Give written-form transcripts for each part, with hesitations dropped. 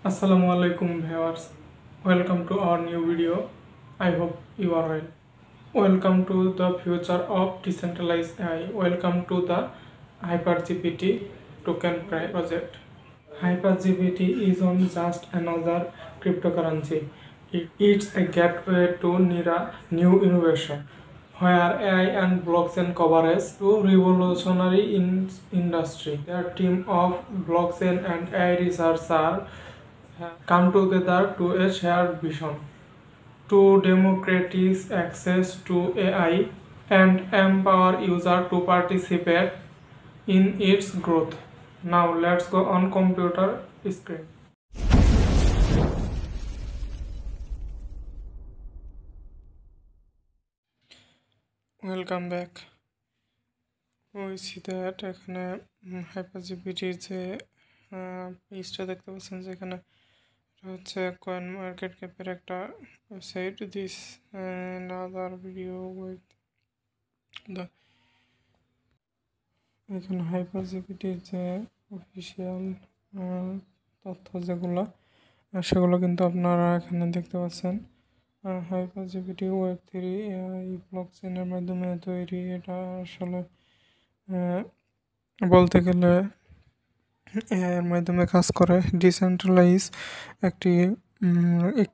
Assalamu alaikum viewers. Welcome to our new video. I hope you are well. Welcome to the future of decentralized AI. Welcome to the HyperGPT token project. HyperGPT is on just another cryptocurrency. It's a gateway to new innovation, where AI and blockchain coverage to revolutionary industry. Their team of blockchain and AI researchers come together to a shared vision to democratize access to AI and empower users to participate in its growth. Now let's go on computer screen. Welcome back. We see that এখানে হাইপারজিপিটির যে পেজটা দেখতে পাচ্ছেন যেখানে হচ্ছে coin market ক্যাপের একটা website this other video with the এখানে হাইপারজিপিটির যে অফিসিয়াল তথ্য যেগুলো সেগুলো কিন্তু আপনারা এখানে দেখতে পাচ্ছেন। হাইপারজিপিটি ওয়েব3 এই ব্লকচেনের মাধ্যমে তৈরি। এটা আসলে বলতে গেলে এর মাধ্যমে কাজ করে ডিসেন্ট্রালাইজ একটি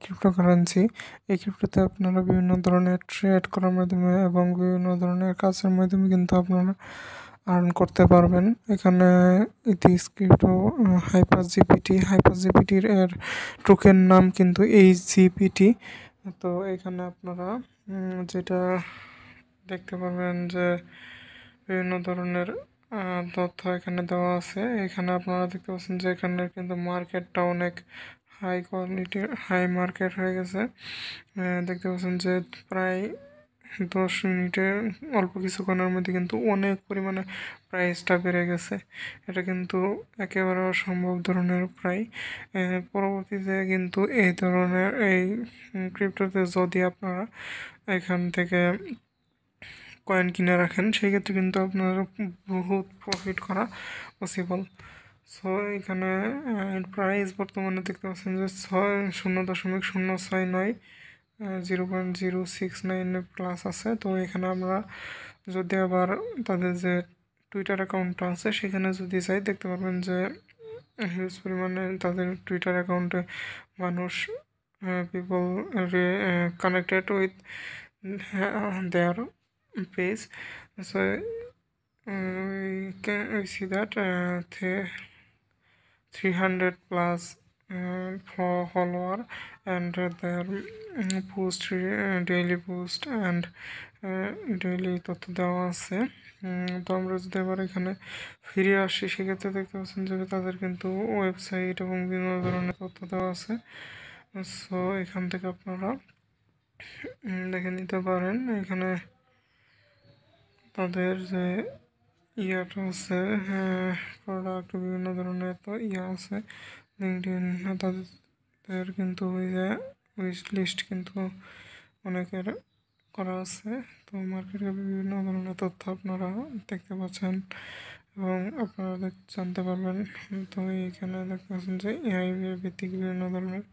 ক্রিপ্টোকারেন্সি। এই ক্রিপ্টোতে আপনারা বিভিন্ন ধরনের ট্রেড করার মাধ্যমে এবং বিভিন্ন ধরনের কাজের মাধ্যমে কিন্তু আপনারা আর্ন করতে পারবেন। এখানে ক্রিপ্টো হাইপারজিপিটির এর টোকেন নাম কিন্তু HGPT। তো এখানে আপনারা যেটা দেখতে পারবেন যে বিভিন্ন ধরনের তথ্য এখানে দেওয়া আছে। এখানে আপনারা দেখতে পাচ্ছেন যে এখানে কিন্তু মার্কেটটা অনেক হাই কোয়ালিটির হাই মার্কেট হয়ে গেছে। দেখতে পাচ্ছেন যে প্রায় 10 মিনিটের অল্প কিছুক্ষণের মধ্যে কিন্তু অনেক পরিমাণে প্রাইসটা বেড়ে গেছে। এটা কিন্তু একেবারে অসম্ভব ধরনের প্রায়। পরবর্তীতে কিন্তু এই ধরনের এই ক্রিপ্টোতে যদি আপনারা এখান থেকে কয়েন কিনে রাখেন সেক্ষেত্রে কিন্তু আপনারা বহুত প্রফিট করা পসিবল। সো এখানে প্রাইস বর্তমানে দেখতে পাচ্ছেন যে 0.069 0.069 প্লাস আছে। তো এখানে আমরা যদি আবার তাদের যে টুইটার অ্যাকাউন্টটা আছে সেখানে যদি যাই দেখতে পারবেন যে হিউজ পরিমাণে তাদের টুইটার অ্যাকাউন্টে মানুষ people connected with their page. So we see that 300 plus follower and their post daily post and daily তথ্য দেওয়া আছে। তো আমরা যদি এবার এখানে ফিরে আসি সেক্ষেত্রে দেখতে পাচ্ছেন যে তাদের কিন্তু ওয়েবসাইট এবং বিভিন্ন ধরনের তথ্য দেওয়া আছে। সো এখান থেকে আপনারা দেখে নিতে পারেন। এখানে তাদের যে ইয়াটা আছে প্রোডাক্ট বিভিন্ন ধরনের তো আছে লিঙ্কডইন তাদের কিন্তু ওই যে উইশ লিস্ট কিন্তু অনেকের করা আছে। তো মার্কেটের বিভিন্ন ধরনের তথ্য আপনারা দেখতে পাচ্ছেন এবং আপনারা জানতে পারবেন। তো এইখানে দেখতে পাচ্ছেন যে এআই ভিত্তিক বিভিন্ন ধরনের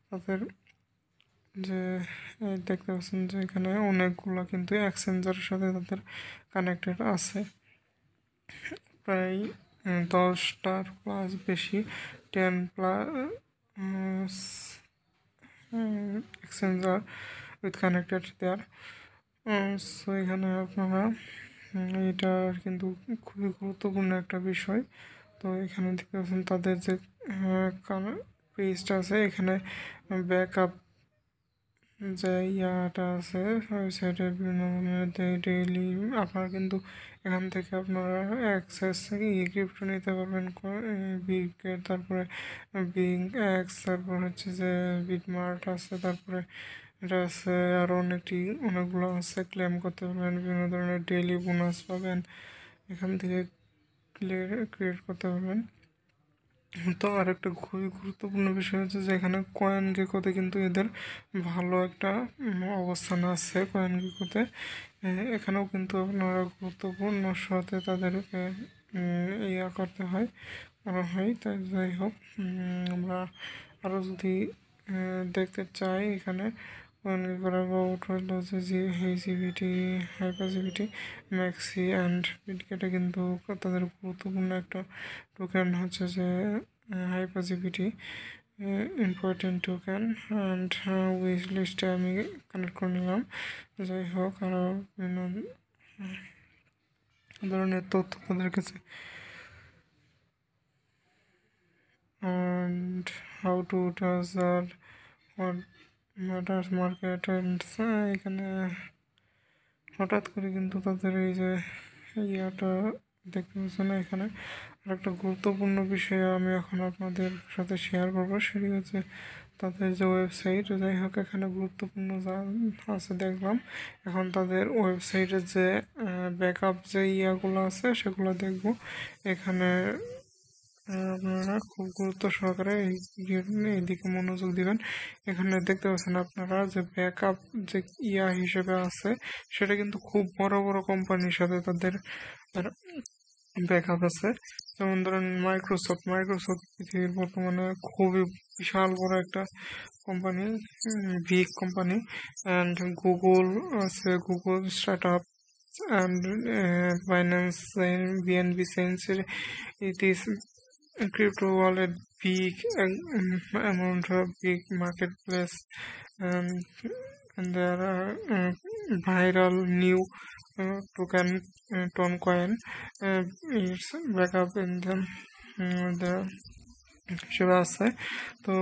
তাদের যে দেখতে পাচ্ছেন যে এখানে অনেকগুলো কিন্তু এক্সচেঞ্জের সাথে তাদের কানেক্টেড আছে। প্রায় 10টার প্লাস বেশি 10 plus exchanger with connected there. So এখানে আপনারা এটা কিন্তু খুবই গুরুত্বপূর্ণ একটা বিষয়। তো এখানে দেখতে পাচ্ছেন তাদের যে পেজটা আছে এখানে ব্যাকআপ যে ইয়াটা আছে ওয়েবসাইটের বিভিন্ন ধরনের ডেইলি আপনারা কিন্তু এখান থেকে আপনারা অ্যাক্সেস ক্রিপ্টো নিতে পারবেন। বিগেট তারপরে বিং এক্স তারপর হচ্ছে যে বিটমার্ট আছে তারপরে এটা আছে আরও অনেকগুলো আছে ক্লেম করতে পারবেন। বিভিন্ন ধরনের ডেইলি বোনাস পাবেন এখান থেকে ক্রিয়েট করতে পারবেন। তো আরেকটা খুবই গুরুত্বপূর্ণ বিষয় হচ্ছে যে এখানে কয়েন গেকোতে কিন্তু এদের ভালো একটা অবস্থান আছে। কয়েন গেকোতে এখানেও কিন্তু আপনারা গুরুত্বপূর্ণ সাথে তাদেরকে ইয়া করতে হয় করা হয়। তাই যাই হোক আমরা আমরা আরও যদি দেখতে চাই এখানে করা আবাউট হলো যে জিবিটি হাইপারজিবিটি ম্যাক্সি অ্যান্ড বিটকেটে কিন্তু তাদের গুরুত্বপূর্ণ একটা টোকেন হচ্ছে যে হাইপারজিবিটি ইম্পর্টেন্ট টোকেন অ্যান্ড উইশ লিস্টে আমি কানেক্ট করে নিলাম। যাই হোক আরও বিভিন্ন ধরনের তথ্য তাদের কাছে and how to does that what matters market and এখানে হঠাৎ করে কিন্তু তাদের এই যে ইয়াটা দেখতে পাচ্ছি না। এখানে আরেকটা গুরুত্বপূর্ণ বিষয় আমি এখন আপনাদের সাথে শেয়ার করবো, সেটি হচ্ছে তাদের যে ওয়েবসাইট। যাই হোক এখানে গুরুত্বপূর্ণ যা আছে দেখলাম, এখন তাদের ওয়েবসাইটের যে ব্যাকআপ যে ইয়াগুলো আছে সেগুলো দেখব। এখানে আপনারা খুব গুরুত্ব সহকারে এইদিকে মনোযোগ দিবেন। এখানে দেখতে পাচ্ছেন আপনারা যে ব্যাকআপ যে ইয়া হিসেবে আছে সেটা কিন্তু খুব বড় বড় কোম্পানির সাথে তাদের ব্যাকআপ আছে। যেমন ধরেন মাইক্রোসফট পৃথিবীর বর্তমানে খুবই বিশাল বড় একটা company, big company. And Google আছে, Google start up and Binance BNB Chains. It is a crypto wallet, big amount of big marketplace, and there are viral new token Toncoin. It's backup in the হিসেবে আছে। তো